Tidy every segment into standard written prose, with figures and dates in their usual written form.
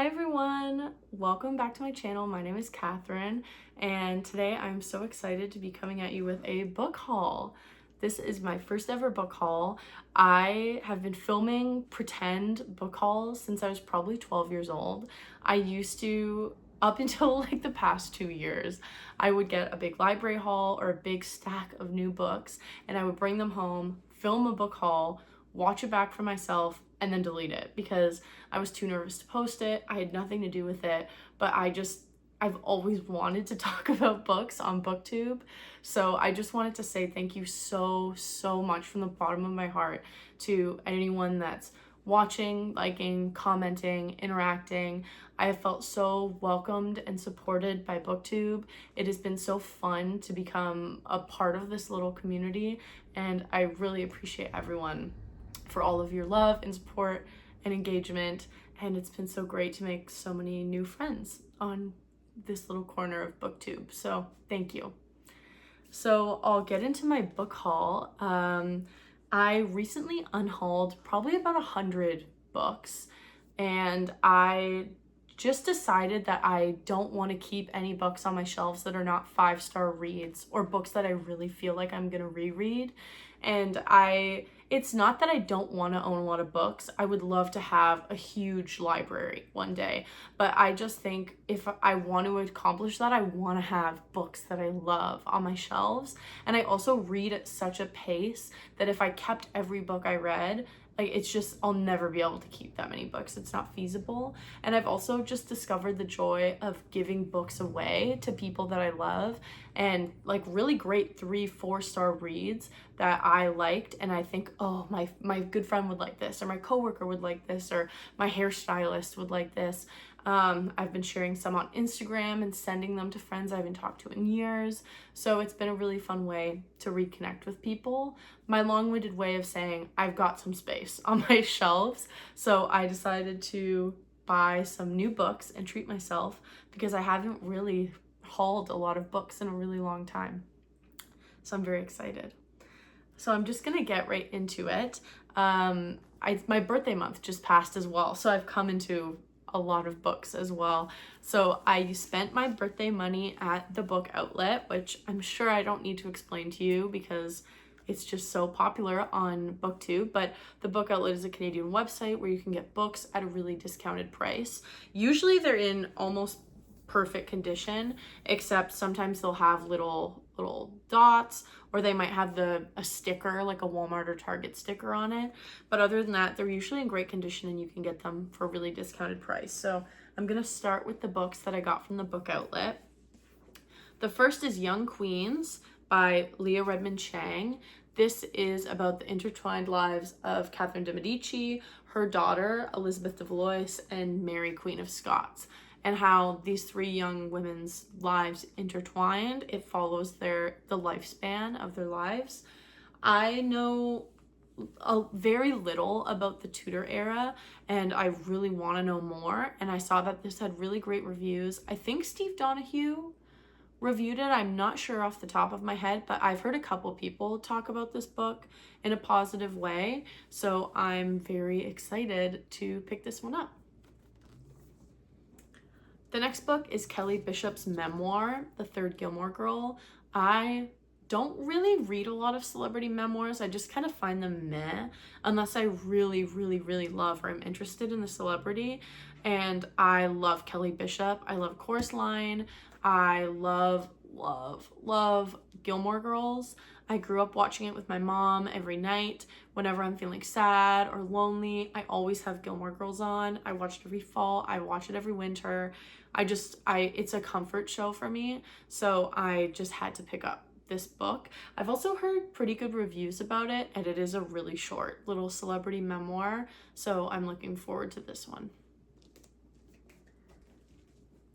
Hi everyone, welcome back to my channel. My name is Catherine, and today I'm so excited to be coming at you with a book haul. This is my first ever book haul. I have been filming pretend book hauls since I was probably 12 years old. I used to, up until like the past 2 years, I would get a big library haul or a big stack of new books, and I would bring them home, film a book haul, watch it back for myself, and then delete it because I was too nervous to post it. I had nothing to do with it, but I've always wanted to talk about books on Booktube. So I just wanted to say thank you so much from the bottom of my heart to anyone that's watching, liking, commenting, interacting. I have felt so welcomed and supported by Booktube. It has been so fun to become a part of this little community, and I really appreciate everyone for all of your love and support and engagement, and it's been so great to make so many new friends on this little corner of Booktube, so thank you. So I'll get into my book haul. I recently unhauled probably about 100 books, and I just decided that I don't want to keep any books on my shelves that are not 5-star reads or books that I really feel like I'm gonna reread. And it's not that I don't want to own a lot of books. I would love to have a huge library one day, but I just think if I want to accomplish that, I want to have books that I love on my shelves. And I also read at such a pace that if I kept every book I read, like, it's just, I'll never be able to keep that many books. It's not feasible. And I've also just discovered the joy of giving books away to people that I love, and like really great 3-4-star reads that I liked, and I think, oh, my good friend would like this, or my coworker would like this, or my hairstylist would like this. I've been sharing some on Instagram and sending them to friends I haven't talked to in years. So it's been a really fun way to reconnect with people. My long-winded way of saying I've got some space on my shelves. So I decided to buy some new books and treat myself because I haven't really hauled a lot of books in a really long time. So I'm very excited. So I'm just gonna get right into it. My birthday month just passed as well, so I've come into a lot of books as well. So I spent my birthday money at the book outlet, which I'm sure I don't need to explain to you because it's just so popular on Booktube. But the book outlet is a Canadian website where you can get books at a really discounted price. Usually they're in almost perfect condition, except sometimes they'll have little dots, or they might have a sticker, like a Walmart or Target sticker on it. But other than that, they're usually in great condition and you can get them for a really discounted price. So I'm gonna start with the books that I got from the book outlet. The first is Young Queens by Leah Redmond Chang. This is about the intertwined lives of Catherine de Medici, her daughter Elizabeth de Valois, and Mary, Queen of Scots, and how these 3 young women's lives intertwined. It follows the lifespan of their lives. I know very little about the Tudor era, and I really want to know more, and I saw that this had really great reviews. I think Steve Donahue reviewed it. I'm not sure off the top of my head, but I've heard a couple people talk about this book in a positive way, so I'm very excited to pick this one up. The next book is Kelly Bishop's memoir, The Third Gilmore Girl. I don't really read a lot of celebrity memoirs. I just kind of find them meh, unless I really love or I'm interested in the celebrity. And I love Kelly Bishop. I love Chorus Line. I love Gilmore Girls. I grew up watching it with my mom every night. Whenever I'm feeling sad or lonely, I always have Gilmore Girls on. I watch it every fall. I watch it every winter. It's a comfort show for me. So I just had to pick up this book. I've also heard pretty good reviews about it, and it is a really short little celebrity memoir. So I'm looking forward to this one.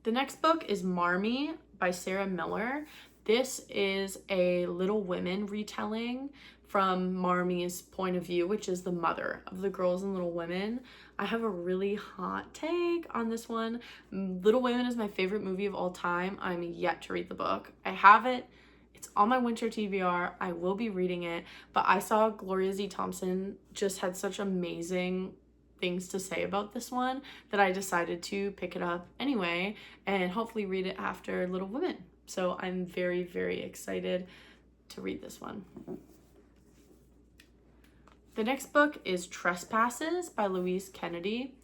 The next book is Marmee by Sarah Miller. This is a Little Women retelling from Marmee's point of view, which is the mother of the girls in Little Women. I have a really hot take on this one. Little Women is my favorite movie of all time. I'm yet to read the book. I have it. It's on my winter TBR. I will be reading it, but I saw Gloria Z. Thompson just had such amazing things to say about this one that I decided to pick it up anyway and hopefully read it after Little Women. So I'm very, very excited to read this one. The next book is Trespasses by Louise Kennedy.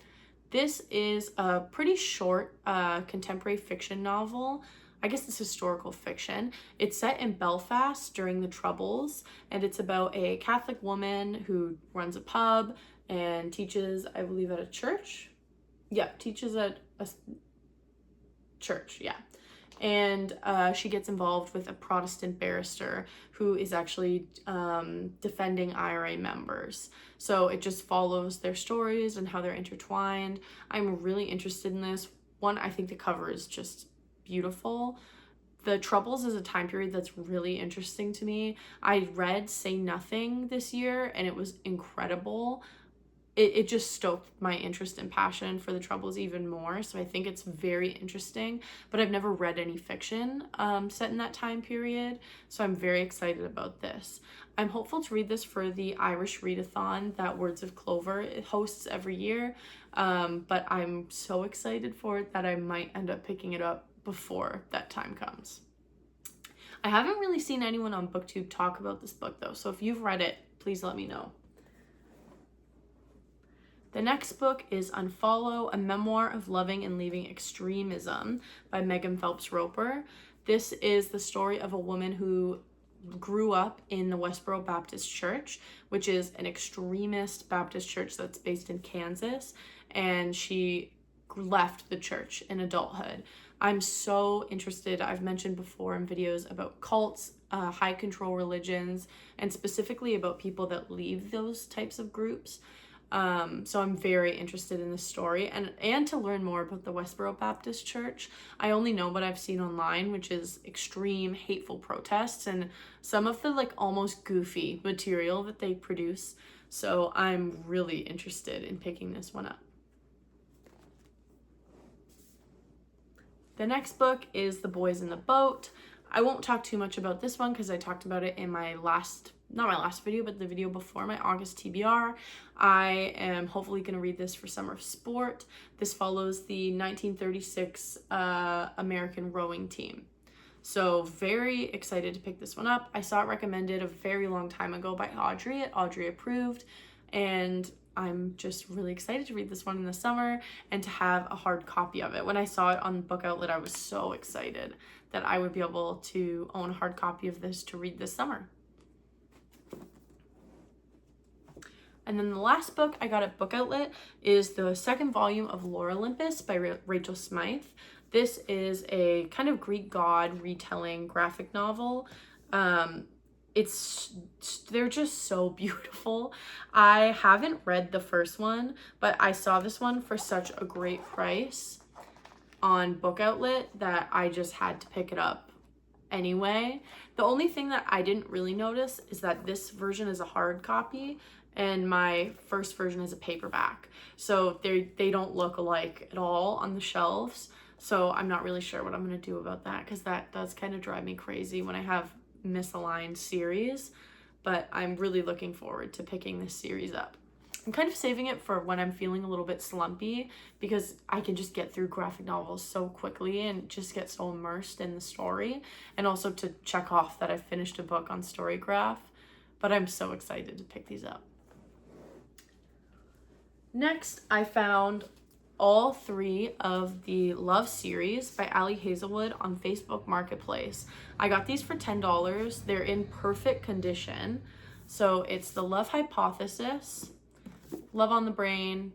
This is a pretty short contemporary fiction novel. I guess it's historical fiction. It's set in Belfast during the Troubles, and it's about a Catholic woman who runs a pub and teaches, I believe, at a church. Yeah, teaches at a church, yeah. And she gets involved with a Protestant barrister who is actually defending IRA members. So it just follows their stories and how they're intertwined. I'm really interested in this. One, I think the cover is just beautiful. The Troubles is a time period that's really interesting to me. I read Say Nothing this year and it was incredible. It just stoked my interest and passion for the Troubles even more. So I think it's very interesting, but I've never read any fiction set in that time period. So I'm very excited about this. I'm hopeful to read this for the Irish readathon that Words of Clover hosts every year. But I'm so excited for it that I might end up picking it up before that time comes. I haven't really seen anyone on BookTube talk about this book though. So if you've read it, please let me know. The next book is Unfollow, a memoir of loving and leaving extremism by Megan Phelps Roper. This is the story of a woman who grew up in the Westboro Baptist Church, which is an extremist Baptist church that's based in Kansas, and she left the church in adulthood. I'm so interested, I've mentioned before in videos about cults, high control religions, and specifically about people that leave those types of groups. So I'm very interested in this story and to learn more about the Westboro Baptist Church. I only know what I've seen online, which is extreme hateful protests and some of the like almost goofy material that they produce. So I'm really interested in picking this one up. The next book is The Boys in the Boat. I won't talk too much about this one because I talked about it in my not my last video, but the video before my August TBR. I am hopefully going to read this for summer sport. This follows the 1936 American rowing team. So very excited to pick this one up. I saw it recommended a very long time ago by Audrey at Audrey Approved, and I'm just really excited to read this one in the summer and to have a hard copy of it. When I saw it on Book Outlet, I was so excited that I would be able to own a hard copy of this to read this summer. And then the last book I got at Book Outlet is the second volume of Lore Olympus by Rachel Smythe. This is a kind of Greek god retelling graphic novel. They're just so beautiful. I haven't read the first one, but I saw this one for such a great price on Book Outlet that I just had to pick it up anyway. The only thing that I didn't really notice is that this version is a hard copy and my first version is a paperback. So they don't look alike at all on the shelves. So I'm not really sure what I'm going to do about that because that does kind of drive me crazy when I have misaligned series. But I'm really looking forward to picking this series up. I'm kind of saving it for when I'm feeling a little bit slumpy because I can just get through graphic novels so quickly and just get so immersed in the story, and also to check off that I've finished a book on Storygraph. But I'm so excited to pick these up. Next, I found all three of the Love series by Ali Hazelwood on Facebook Marketplace. I got these for $10. They're in perfect condition. So it's The Love Hypothesis, Love on the Brain,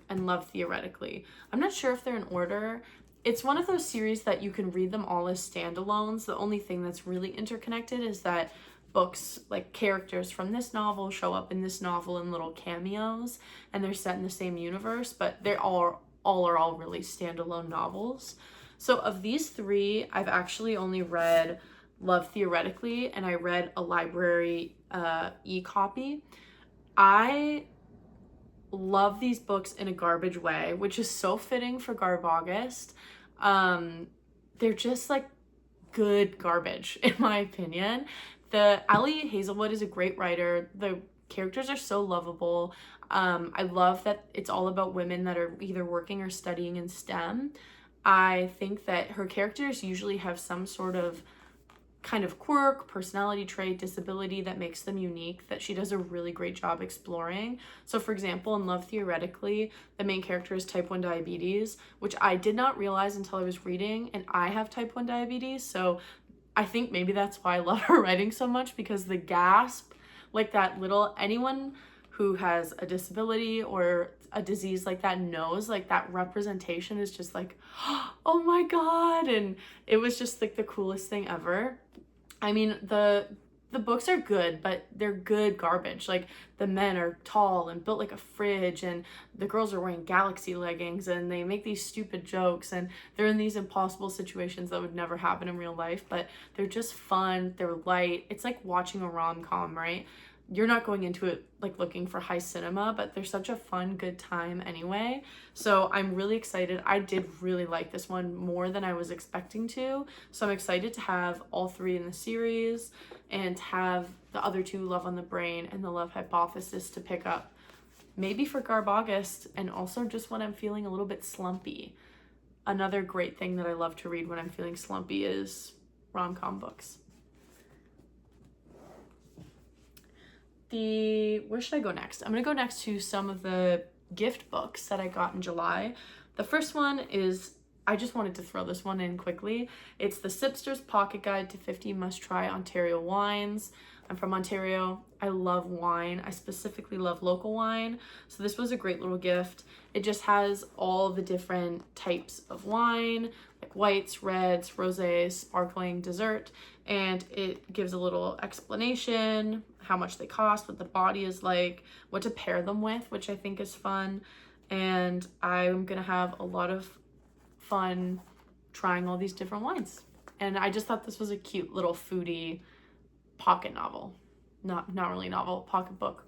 and Love Theoretically. I'm not sure if they're in order. It's one of those series that you can read them all as standalones. The only thing that's really interconnected is that books, like characters from this novel, show up in this novel in little cameos, and they're set in the same universe, but they're all really standalone novels. So of these three, I've actually only read Love Theoretically, and I read a library e-copy. I love these books in a garbage way, which is so fitting for Garb August. They're just like good garbage, in my opinion. Ali Hazelwood is a great writer. The characters are so lovable. I love that it's all about women that are either working or studying in STEM. I think that her characters usually have some sort of kind of quirk, personality trait, disability that makes them unique that she does a really great job exploring. So for example, in Love Theoretically, the main character is type 1 diabetes, which I did not realize until I was reading, and I have type 1 diabetes, so I think maybe that's why I love her writing so much, because the gasp, like that little, anyone who has a disability or a disease like that knows, like that representation is just like, oh my God. And it was just like the coolest thing ever. I mean, the books are good, but they're good garbage. Like, the men are tall and built like a fridge, and the girls are wearing galaxy leggings, and they make these stupid jokes, and they're in these impossible situations that would never happen in real life, but they're just fun, they're light. It's like watching a rom-com, right? You're not going into it like looking for high cinema, but they're such a fun, good time anyway. So I'm really excited. I did really like this one more than I was expecting to. So I'm excited to have all three in the series and have the other two, Love on the Brain and The Love Hypothesis, to pick up maybe for Garb August, and also just when I'm feeling a little bit slumpy. Another great thing that I love to read when I'm feeling slumpy is rom-com books. Where should I go next? I'm gonna go next to some of the gift books that I got in July. The first one is, I just wanted to throw this one in quickly. It's the Sipster's Pocket Guide to 50 Must-Try Ontario Wines. I'm from Ontario. I love wine. I specifically love local wine. So this was a great little gift. It just has all the different types of wine, like whites, reds, rosés, sparkling, dessert, and it gives a little explanation, how much they cost, what the body is like, what to pair them with, which I think is fun. And I'm gonna have a lot of fun trying all these different wines. And I just thought this was a cute little foodie pocket novel. Not really novel, pocket book.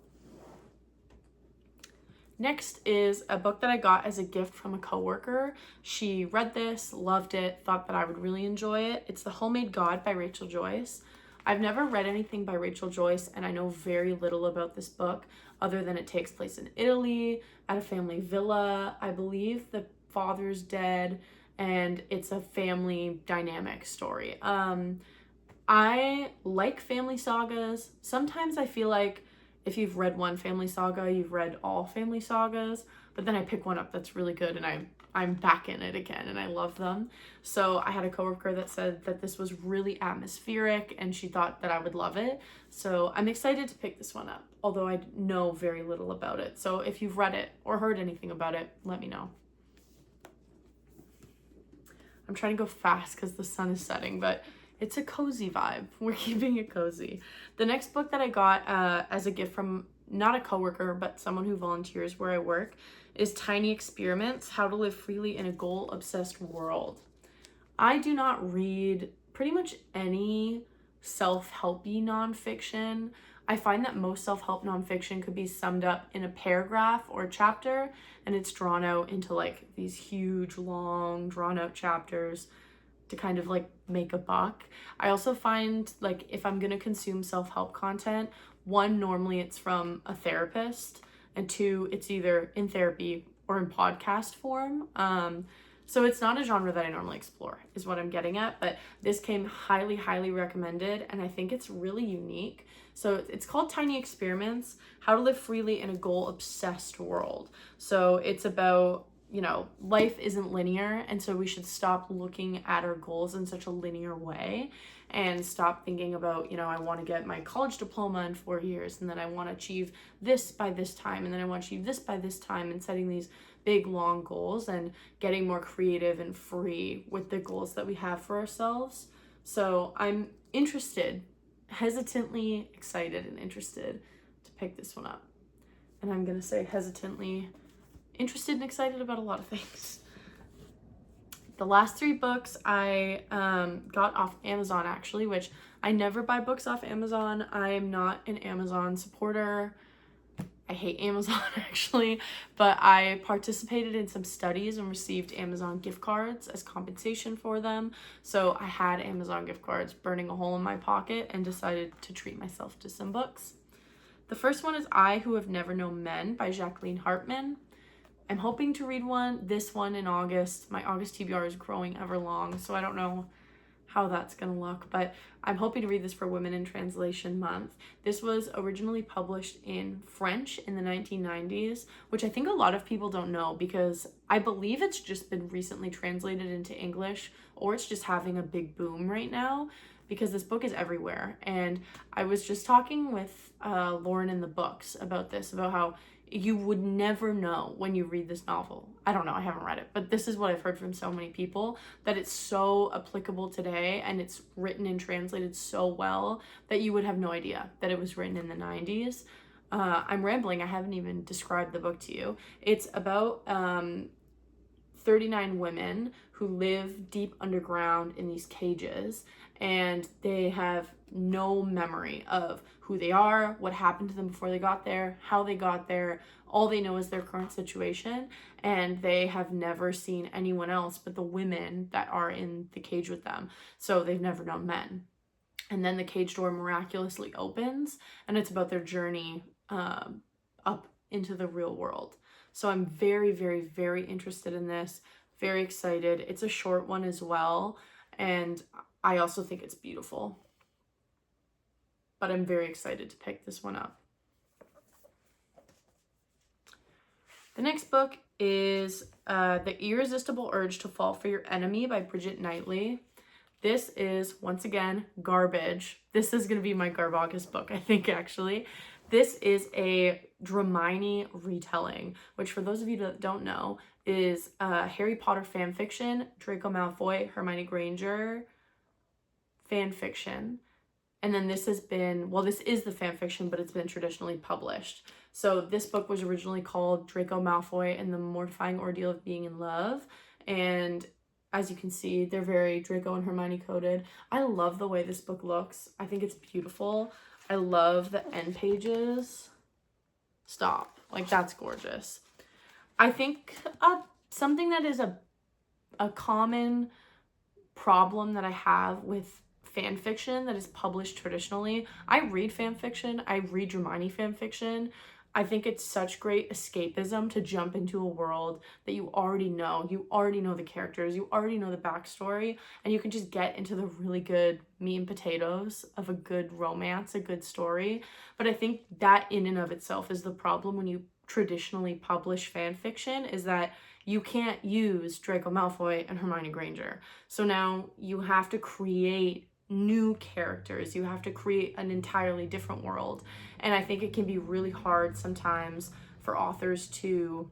Next is a book that I got as a gift from a coworker. She read this, loved it, thought that I would really enjoy it. It's The Homemade God by Rachel Joyce. I've never read anything by Rachel Joyce, and I know very little about this book other than it takes place in Italy at a family villa. I believe the father's dead, and it's a family dynamic story. I like family sagas. Sometimes I feel like if you've read one family saga, you've read all family sagas, but then I pick one up that's really good and I'm back in it again and I love them. So I had a coworker that said that this was really atmospheric and she thought that I would love it. So I'm excited to pick this one up, although I know very little about it. So if you've read it or heard anything about it, let me know. I'm trying to go fast because the sun is setting, but it's a cozy vibe. We're keeping it cozy. The next book that I got as a gift from not a coworker, but someone who volunteers where I work, is Tiny Experiments: How to Live Freely in a Goal-Obsessed World. I do not read pretty much any self-helpy nonfiction. I find that most self-help nonfiction could be summed up in a paragraph or a chapter, and it's drawn out into like these huge, long, drawn-out chapters to kind of like make a buck. I also find like if I'm gonna consume self-help content, one, normally it's from a therapist, and two, it's either in therapy or in podcast form. So it's not a genre that I normally explore, is what I'm getting at, but this came highly, highly recommended, and I think it's really unique. So it's called Tiny Experiments: How to Live Freely in a Goal-Obsessed World. So it's about, you know, life isn't linear, and so we should stop looking at our goals in such a linear way and stop thinking about, you know, I want to get my college diploma in 4 years, and then I want to achieve this by this time, and then I want to achieve this by this time, and setting these big long goals and getting more creative and free with the goals that we have for ourselves. So I'm interested, hesitantly excited and interested to pick this one up. And I'm gonna say hesitantly interested and excited about a lot of things. The last three books I got off Amazon, actually, which I never buy books off Amazon. I am not an Amazon supporter. I hate Amazon, actually, but I participated in some studies and received Amazon gift cards as compensation for them. So I had Amazon gift cards burning a hole in my pocket and decided to treat myself to some books. The first one is I Who Have Never Known Men by Jacqueline Hartman. I'm hoping to read this one in August. My August TBR is growing ever long, so I don't know how that's gonna look, but I'm hoping to read this for Women in Translation Month. This was originally published in French in the 1990s, which I think a lot of people don't know because I believe it's just been recently translated into English, or it's just having a big boom right now because this book is everywhere. And I was just talking with Lauren in the books about this, about how you would never know when you read this novel. I don't know, I haven't read it, but this is what I've heard from so many people, that it's so applicable today and it's written and translated so well that you would have no idea that it was written in the 90s. I'm rambling, I haven't even described the book to you. It's about 39 women who live deep underground in these cages, and they have no memory of who they are, what happened to them before they got there, how they got there. All they know is their current situation, and they have never seen anyone else but the women that are in the cage with them. So they've never known men. And then the cage door miraculously opens, and it's about their journey up into the real world. So I'm very, very, very interested in this. Very excited. It's a short one as well, and I also think it's beautiful. But I'm very excited to pick this one up. The next book is The Irresistible Urge to Fall for Your Enemy by Bridget Knightley. This is, once again, garbage. This is going to be my Garbagus book, I think, actually. This is a Dramini retelling, which for those of you that don't know, is Harry Potter fan fiction, Draco Malfoy, Hermione Granger fan fiction. And then this has been, well, this is the fan fiction, but it's been traditionally published. So this book was originally called Draco Malfoy and the Mortifying Ordeal of Being in Love. And as you can see, they're very Draco and Hermione coded. I love the way this book looks. I think it's beautiful. I love the end pages. Stop. Like, that's gorgeous. I think something that is a common problem that I have with fan fiction that is published traditionally. I read fan fiction. I read Dramini fan fiction. I think it's such great escapism to jump into a world that you already know. You already know the characters. You already know the backstory. And you can just get into the really good meat and potatoes of a good romance, a good story. But I think that in and of itself is the problem when you traditionally publish fan fiction, is that you can't use Draco Malfoy and Hermione Granger. So now you have to create new characters. You have to create an entirely different world. And I think it can be really hard sometimes for authors to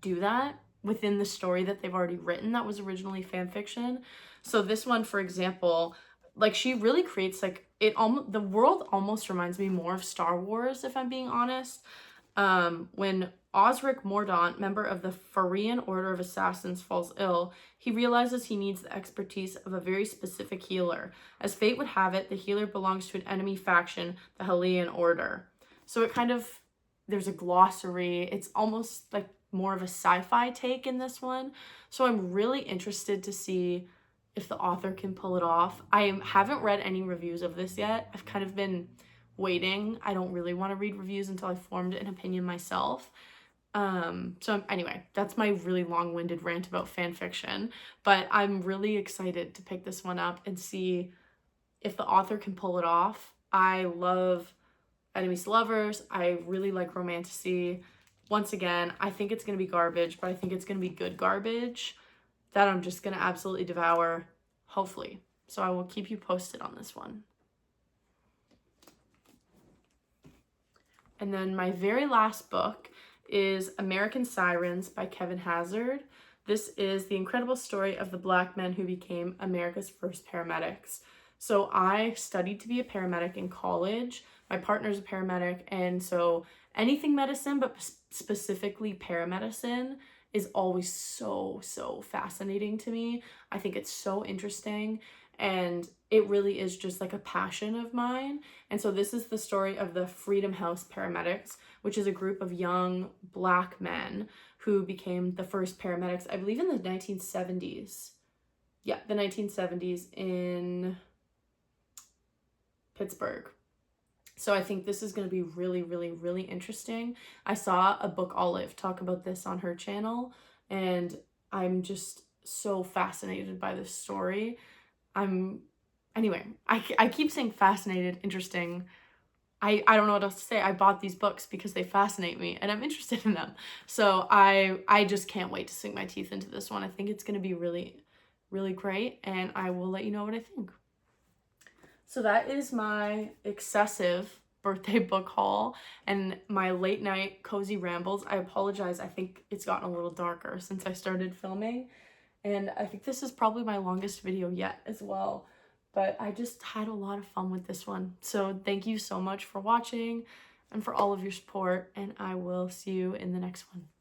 do that within the story that they've already written that was originally fan fiction. So this one, for example, like, she really creates, like, the world almost reminds me more of Star Wars, if I'm being honest. When Osric Mordaunt, member of the Farian Order of Assassins, falls ill, he realizes he needs the expertise of a very specific healer. As fate would have it, the healer belongs to an enemy faction, the Hellian Order. So it kind of, there's a glossary. It's almost like more of a sci-fi take in this one. So I'm really interested to see if the author can pull it off. I haven't read any reviews of this yet. I've kind of been waiting. I don't really want to read reviews until I've formed an opinion myself. Anyway, that's my really long-winded rant about fan fiction, but I'm really excited to pick this one up and see if the author can pull it off. I love enemies to lovers. I really like romantasy. Once again, I think it's going to be garbage, but I think it's going to be good garbage that I'm just going to absolutely devour, hopefully. So I will keep you posted on this one. And then my very last book is American Sirens by Kevin Hazard. This is the incredible story of the Black men who became America's first paramedics. So I studied to be a paramedic in college. My partner's a paramedic, and so anything medicine, but specifically paramedicine, is always so fascinating to me. I think it's so interesting, and it really is just like a passion of mine. And so this is the story of the Freedom House Paramedics, which is a group of young Black men who became the first paramedics, I believe in the 1970s. Yeah, the 1970s in Pittsburgh. So I think this is going to be really, really, really interesting. I saw a Book Olive talk about this on her channel, and I'm just so fascinated by this story. Anyway, I keep saying fascinated, interesting. I don't know what else to say. I bought these books because they fascinate me and I'm interested in them. So I just can't wait to sink my teeth into this one. I think it's going to be really, really great, and I will let you know what I think. So that is my excessive birthday book haul and my late night cozy rambles. I apologize. I think it's gotten a little darker since I started filming, and I think this is probably my longest video yet as well. But I just had a lot of fun with this one. So thank you so much for watching and for all of your support, and I will see you in the next one.